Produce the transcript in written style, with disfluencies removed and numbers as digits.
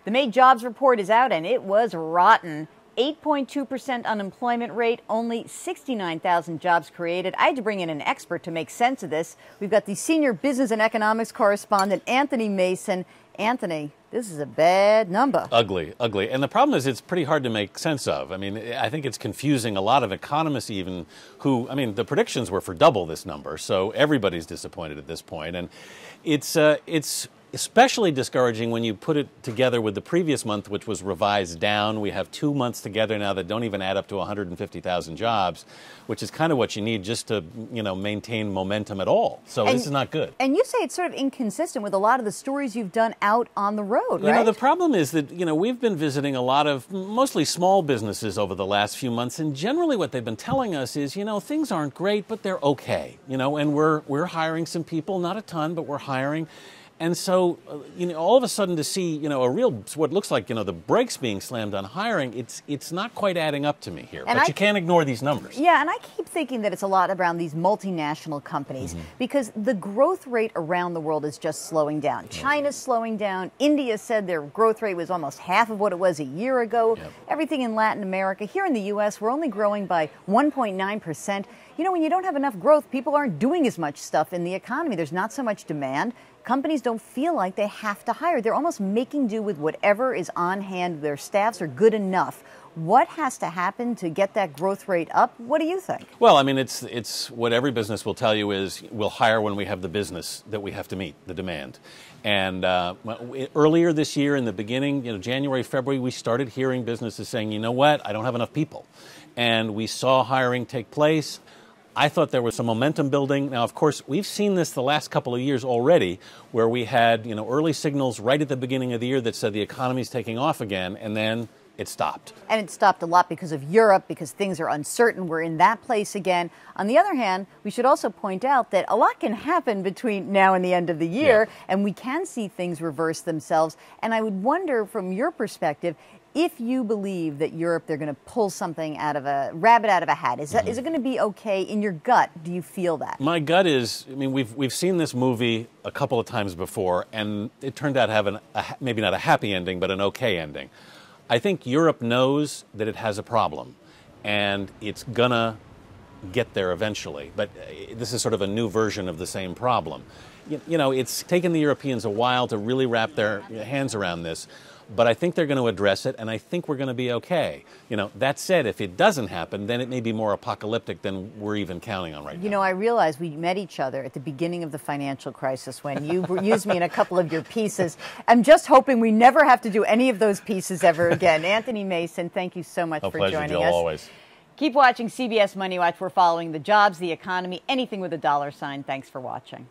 The May jobs report is out, and it was rotten. 8.2% unemployment rate, only 69,000 jobs created. I had to bring in an expert to make sense of this. We've got the senior business and economics correspondent, Anthony Mason. Anthony, this is a bad number. Ugly, ugly. And the problem is it's pretty hard to make sense of. I mean, I think it's confusing a lot of economists even who, I mean, the predictions were for double this number, so everybody's disappointed at this point. And it's especially discouraging when you put it together with the previous month, which was revised down. We have 2 months together now that don't even add up to 150,000 jobs, which is kind of what you need just to, maintain momentum at all. So this is not good. And you say it's sort of inconsistent with a lot of the stories you've done out on the road, right? The problem is that, we've been visiting a lot of mostly small businesses over the last few months, and generally what they've been telling us is, things aren't great, but they're okay, and we're hiring some people, not a ton, but we're hiring. And so, all of a sudden to see, a real, what looks like, the brakes being slammed on hiring, it's not quite adding up to me here. But you can't ignore these numbers. Yeah, and I keep thinking that it's a lot around these multinational companies because the growth rate around the world is just slowing down. China's slowing down. India said their growth rate was almost half of what it was a year ago. Everything in Latin America. Here in the U.S., we're only growing by 1.9%. When you don't have enough growth, people aren't doing as much stuff in the economy. There's not so much demand. Companies don't feel like they have to hire. They're almost making do with whatever is on hand. Their staffs are good enough. What has to happen to get that growth rate up? What do you think? Well, I mean, it's what every business will tell you is we'll hire when we have the business that we have to meet, the demand. And earlier this year, in the beginning, January, February, we started hearing businesses saying, you know what, I don't have enough people. And we saw hiring take place. I thought there was some momentum building. Now, of course, we've seen this the last couple of years already, where we had, early signals right at the beginning of the year that said the economy's taking off again, and then it stopped. And it stopped a lot because of Europe, because things are uncertain. We're in that place again. On the other hand, we should also point out that a lot can happen between now and the end of the year, and we can see things reverse themselves. And I would wonder, from your perspective, if you believe that Europe, they're going to pull something out of a rabbit out of a hat, is it going to be okay in your gut? Do you feel that? My gut is, I mean, we've seen this movie a couple of times before, and it turned out to have maybe not a happy ending, but an okay ending. I think Europe knows that it has a problem, and it's gonna get there eventually. But this is sort of a new version of the same problem. It's taken the Europeans a while to really wrap their hands around this. But I think they're going to address it, and I think we're going to be okay. That said, if it doesn't happen, then it may be more apocalyptic than we're even counting on right now. I realize we met each other at the beginning of the financial crisis when you used me in a couple of your pieces. I'm just hoping we never have to do any of those pieces ever again. Anthony Mason, thank you so much for joining Jill, us. Always. Keep watching CBS Money Watch. We're following the jobs, the economy, anything with a dollar sign. Thanks for watching.